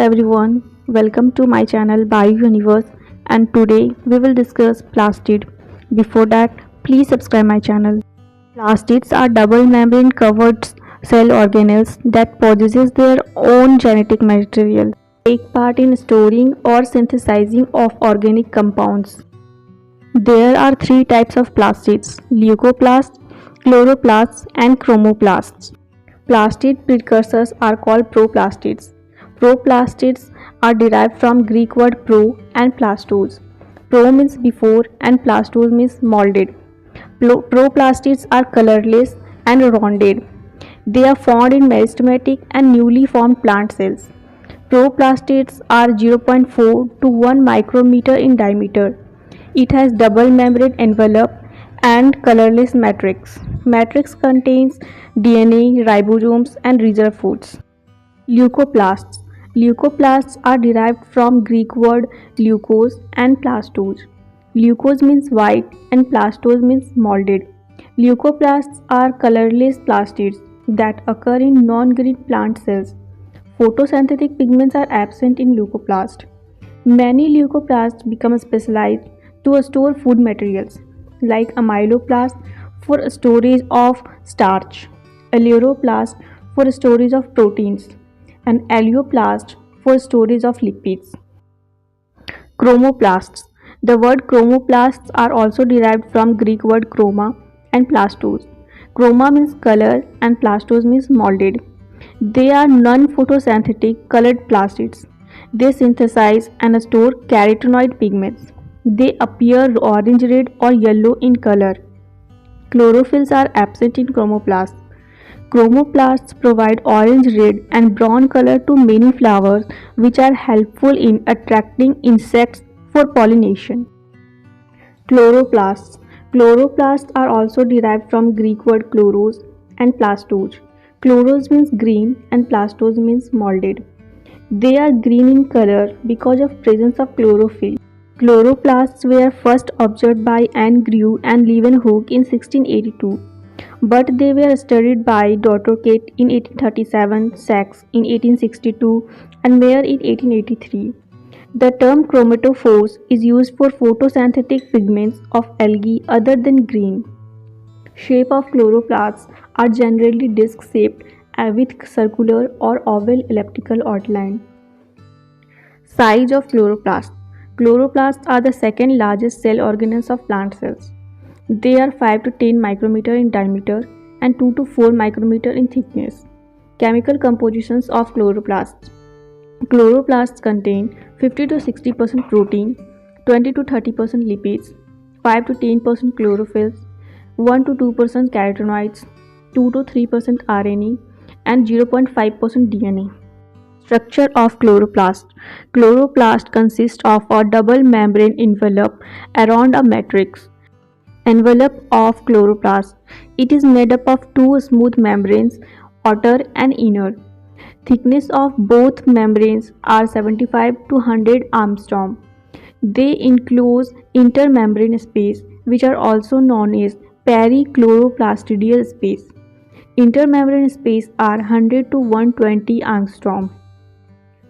everyone, welcome to my channel Universe, and today we will discuss plastid. Before that, please subscribe my channel. Plastids are double membrane covered cell organelles that possesses their own genetic material. Take part in storing or synthesizing of organic compounds. There are three types of plastids: leucoplasts, chloroplasts, and chromoplasts. Plastid precursors are called proplastids. Proplastids are derived from Greek word pro and plastos. Pro means before and plastos means molded. Proplastids are colorless and rounded. They are found in meristematic and newly formed plant cells. Proplastids are 0.4 to 1 micrometer in diameter. It has double membrane envelope and colorless matrix. Matrix contains DNA, ribosomes, and reserve foods. Leucoplasts. Leucoplasts are derived from Greek word leukos and plastos. Leukos means white and plastos means molded. Leucoplasts are colorless plastids that occur in non-green plant cells. Photosynthetic pigments are absent in leucoplast. Many leucoplasts become specialized to store food materials, like amyloplast for storage of starch, aleuroplast for storage of proteins, and alveoplast for storage of lipids. Chromoplasts. The word chromoplasts are also derived from Greek word chroma and plastos. Chroma means color and plastos means molded. They are non-photosynthetic colored plastids. They synthesize and store carotenoid pigments. They appear orange, red, or yellow in color. Chlorophylls are absent in chromoplasts. Chromoplasts provide orange, red, and brown color to many flowers, which are helpful in attracting insects for pollination. Chloroplasts. Chloroplasts are also derived from Greek word chloros and plastos. Chloros means green and plastos means molded. They are green in color because of presence of chlorophyll. Chloroplasts were first observed by Anne Grew and Leeuwenhoek in 1682, but they were studied by Dr. Kate in 1837, Sachs in 1862, and Mayer in 1883. The term chromatophores is used for photosynthetic pigments of algae other than green. Shape of chloroplasts are generally disc-shaped with circular or oval elliptical outline. Size of chloroplasts. Chloroplasts are the second largest cell organelles of plant cells. They are 5 to 10 micrometer in diameter and 2 to 4 micrometer in thickness. Chemical compositions of chloroplasts. Chloroplasts contain 50 to 60% protein, 20 to 30% lipids, 5 to 10% chlorophylls, 1 to 2% carotenoids, 2 to 3% RNA, and 0.5% DNA. Structure of chloroplast. Chloroplast consists of a double membrane envelope around a matrix. Envelope of chloroplast. It is made up of two smooth membranes, outer and inner. Thickness of both membranes are 75 to 100 angstrom. They enclose intermembrane space, which are also known as perichloroplastidial space. Intermembrane space are 100 to 120 angstrom.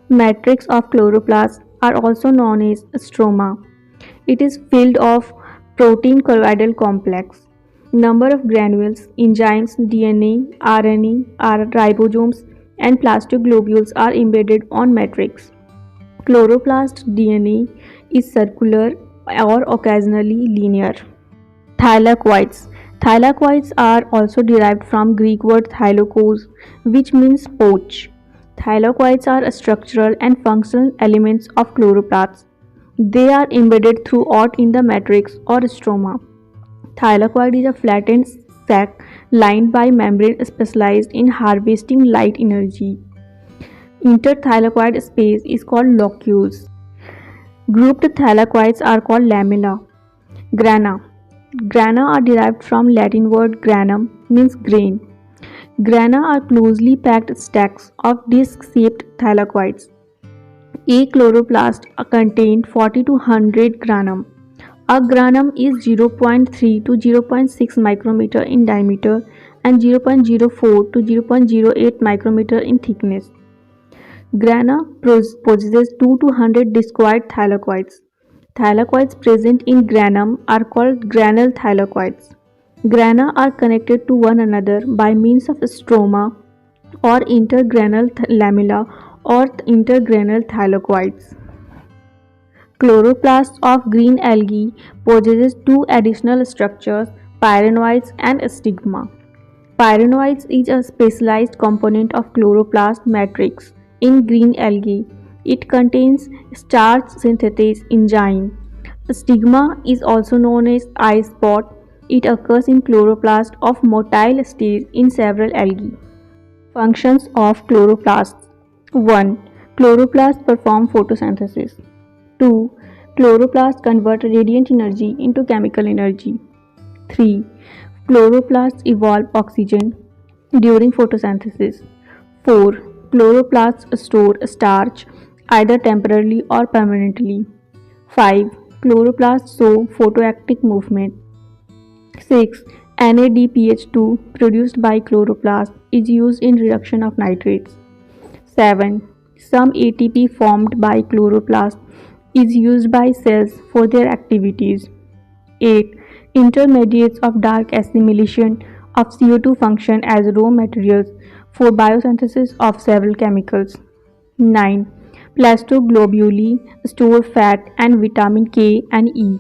Matrix of chloroplasts are also known as stroma. It is filled of protein colloidal complex. Number of granules, enzymes, DNA, RNA, ribosomes, and plastoglobules are embedded on matrix. Chloroplast DNA is circular or occasionally linear. Thylakoids. Thylakoids are also derived from Greek word thylakos, which means pouch. Thylakoids are structural and functional elements of chloroplasts. They are embedded throughout in the matrix or stroma. Thylakoid is a flattened sac lined by membrane specialized in harvesting light energy. Interthylakoid space is called locules. Grouped thylakoids are called lamella. Grana. Grana are derived from Latin word granum, means grain. Grana are closely packed stacks of disc-shaped thylakoids. A chloroplast contains 40 to 100 granum. A granum is 0.3 to 0.6 micrometer in diameter and 0.04 to 0.08 micrometer in thickness. Grana possesses 2 to 100 discoid thylakoids. Thylakoids present in granum are called granule thylakoids. Grana are connected to one another by means of stroma or intergranule lamella or intergranule thylakoids. Chloroplasts of green algae possesses two additional structures, pyrenoids and stigma. Pyrenoids is a specialized component of chloroplast matrix in green algae. It contains starch synthetase enzyme. Stigma is also known as eye spot. It occurs in chloroplast of motile stage in several algae. Functions of chloroplasts: 1. Chloroplasts perform photosynthesis. 2. Chloroplasts convert radiant energy into chemical energy. 3. Chloroplasts evolve oxygen during photosynthesis. 4. Chloroplasts store starch either temporarily or permanently. 5. Chloroplasts show photoactive movement. 6. NADPH2 produced by chloroplast is used in reduction of nitrates. 7. Some ATP formed by chloroplast is used by cells for their activities. 8. Intermediates of dark assimilation of CO2 function as raw materials for biosynthesis of several chemicals. 9. Plastoglobuli store fat and vitamin K and E.